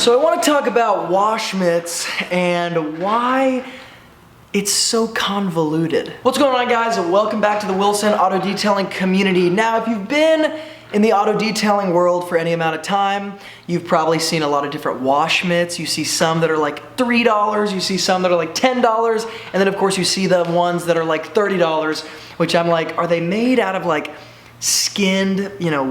So I want to talk about wash mitts and why it's so convoluted. What's going on, guys? Welcome back to the Wilson Auto Detailing community. Now, if you've been in the auto detailing world for any amount of time, you've probably seen a lot of different wash mitts. You see some that are like $3, you see some that are like $10, and then of course you see the ones that are like $30, which I'm like, are they made out of like skinned,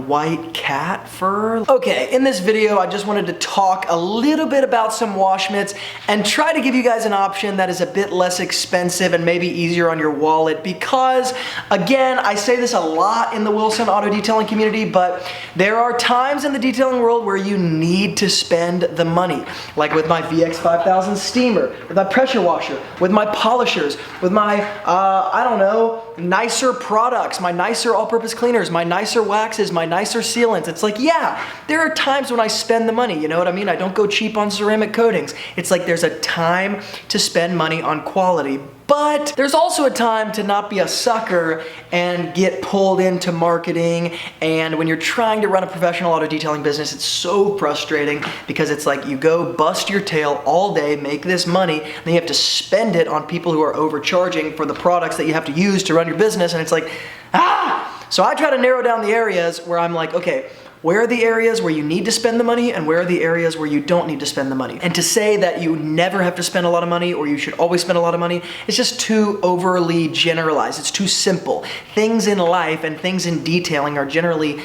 white cat fur? Okay, in this video, I just wanted to talk a little bit about some wash mitts and try to give you guys an option that is a bit less expensive and maybe easier on your wallet because, again, I say this a lot in the Wilson Auto Detailing community, but there are times in the detailing world where you need to spend the money. Like with my VX5000 steamer, with my pressure washer, with my polishers, with my, I don't know, nicer products, my nicer all-purpose cleaners, my nicer waxes, my nicer sealants. It's like, yeah, there are times when I spend the money, you know what I mean? I don't go cheap on ceramic coatings. It's like there's a time to spend money on quality, but there's also a time to not be a sucker and get pulled into marketing. And when you're trying to run a professional auto detailing business, it's so frustrating because it's like you go bust your tail all day, make this money, and then you have to spend it on people who are overcharging for the products that you have to use to run your business. And it's like, So I try to narrow down the areas where I'm like, okay, where are the areas where you need to spend the money and where are the areas where you don't need to spend the money? And to say that you never have to spend a lot of money or you should always spend a lot of money, it's just too overly generalized. It's too simple. Things in life and things in detailing are generally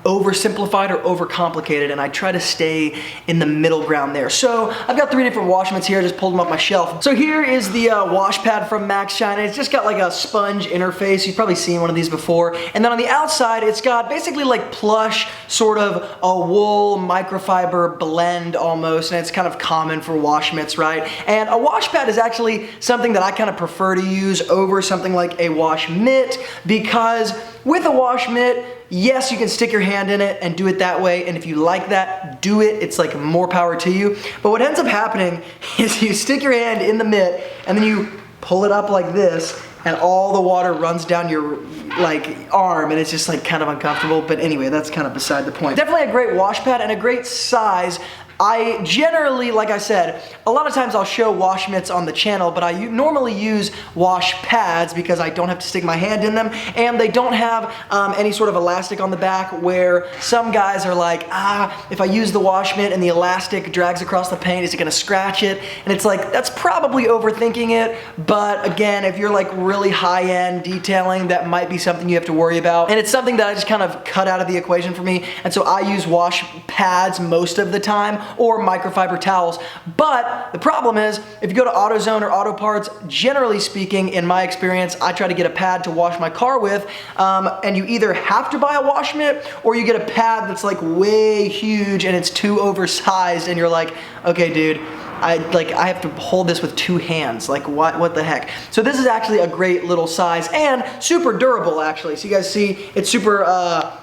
oversimplified or overcomplicated, and I try to stay in the middle ground there. So I've got 3 different wash mitts here, just pulled them off my shelf. So here is the wash pad from Max Shine. It's just got like a sponge interface. You've probably seen one of these before. And then on the outside, it's got basically like plush, sort of a wool microfiber blend almost, and it's kind of common for wash mitts, right? And a wash pad is actually something that I kind of prefer to use over something like a wash mitt because with a wash mitt, yes, you can stick your hand in it and do it that way, and if you like that, do it. It's like more power to you. But what ends up happening is you stick your hand in the mitt and then you pull it up like this and all the water runs down your arm and it's just like kind of uncomfortable. But anyway, that's kind of beside the point. Definitely a great wash pad and a great size. I generally, like I said, a lot of times I'll show wash mitts on the channel, but I normally use wash pads because I don't have to stick my hand in them, and they don't have any sort of elastic on the back where some guys are like, if I use the wash mitt and the elastic drags across the paint, is it gonna scratch it? And it's like, that's probably overthinking it, but again, if you're like really high-end detailing, that might be something you have to worry about, and it's something that I just kind of cut out of the equation for me, and so I use wash pads most of the time, or microfiber towels. But the problem is, if you go to AutoZone or Auto Parts, generally speaking, in my experience, I try to get a pad to wash my car with, and you either have to buy a wash mitt, or you get a pad that's like way huge and it's too oversized, and you're like, okay, dude, I have to hold this with 2 hands. Like, what the heck? So this is actually a great little size and super durable, actually. So you guys see, it's super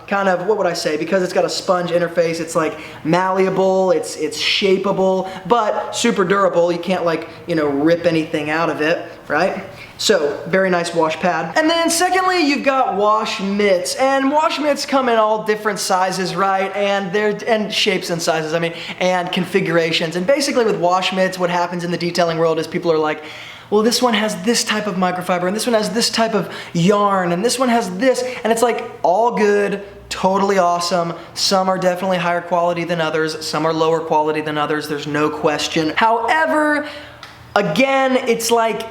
kind of, what would I say? Because it's got a sponge interface, it's like malleable, it's shapeable, but super durable. You can't rip anything out of it, right? So, very nice wash pad. And then secondly, you've got wash mitts. And wash mitts come in all different sizes, right? And shapes and sizes, and configurations. And basically with wash mitts, what happens in the detailing world is people are like, well, this one has this type of microfiber, and this one has this type of yarn, and this one has this, and it's like all good, totally awesome. Some are definitely higher quality than others, some are lower quality than others, there's no question. However, again, it's like,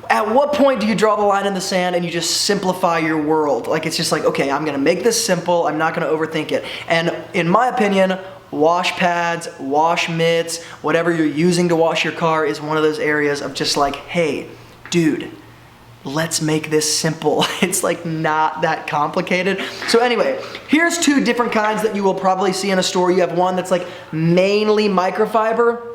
at what point do you draw the line in the sand and you just simplify your world? Like, it's just like, okay, I'm gonna make this simple, I'm not gonna overthink it. And in my opinion, wash pads, wash mitts, whatever you're using to wash your car is one of those areas of just like, hey, dude, let's make this simple. It's like not that complicated. So anyway, here's 2 different kinds that you will probably see in a store. You have one that's like mainly microfiber.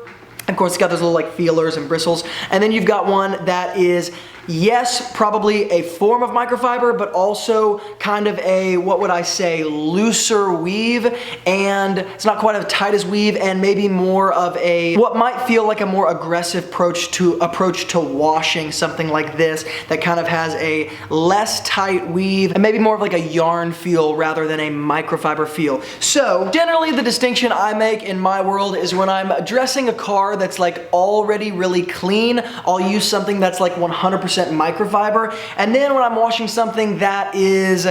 Of course, it's got those little like feelers and bristles. And then you've got one that is yes, probably a form of microfiber, but also kind of a, what would I say, looser weave, and it's not quite as tight as weave, and maybe more of a, what might feel like a more aggressive approach to washing something like this that kind of has a less tight weave and maybe more of like a yarn feel rather than a microfiber feel. So generally the distinction I make in my world is when I'm dressing a car that's like already really clean, I'll use something that's like 100% microfiber, and then when I'm washing something that is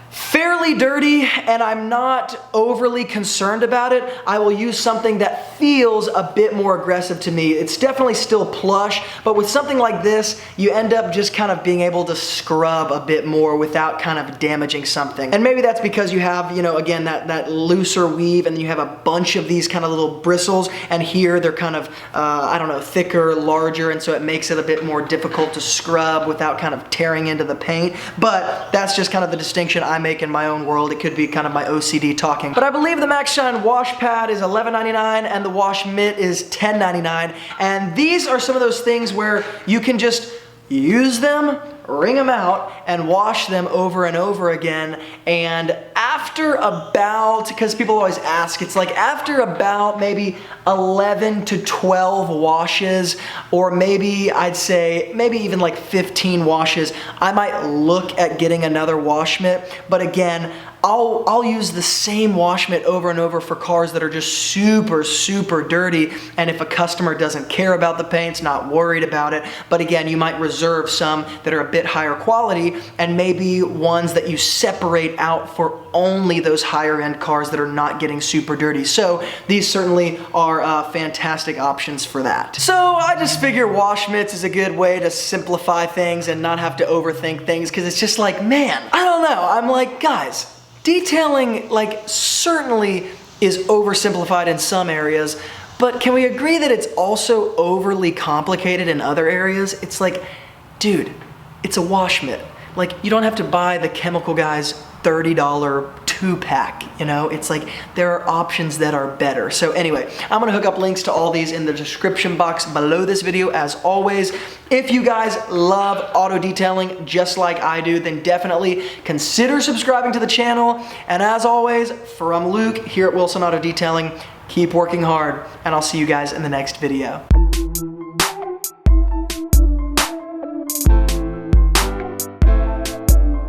fairly dirty and I'm not overly concerned about it, I will use something that feels a bit more aggressive to me. It's definitely still plush, but with something like this, you end up just kind of being able to scrub a bit more without kind of damaging something. And maybe that's because you have, you know, again, that looser weave, and you have a bunch of these kind of little bristles, and here they're kind of, I don't know, thicker, larger, and so it makes it a bit more difficult to scrub without kind of tearing into the paint. But that's just kind of the distinction I make in my own world. It could be kind of my OCD talking. But I believe the Max Shine wash pad is $11.99 and the Wash Mitt is $10.99. And these are some of those things where you can just use them, wring them out, and wash them over and over again. And after about, because people always ask, it's like after about maybe 11 to 12 washes, or maybe I'd say maybe even like 15 washes, I might look at getting another wash mitt. But again, I'll use the same wash mitt over and over for cars that are just super, super dirty. And if a customer doesn't care about the paints, not worried about it. But again, you might reserve some that are a bit higher quality, and maybe ones that you separate out for only those higher end cars that are not getting super dirty. So these certainly are fantastic options for that. So I just figure wash mitts is a good way to simplify things and not have to overthink things, because it's just like, man, I don't know. I'm like, guys, detailing like certainly is oversimplified in some areas, but can we agree that it's also overly complicated in other areas? It's like, dude, it's a wash mitt. Like, you don't have to buy the Chemical Guys $30 2-pack, you know? It's like, there are options that are better. So anyway, I'm gonna hook up links to all these in the description box below this video, as always. If you guys love auto detailing just like I do, then definitely consider subscribing to the channel. And as always, from Luke here at Wilson Auto Detailing, keep working hard, and I'll see you guys in the next video.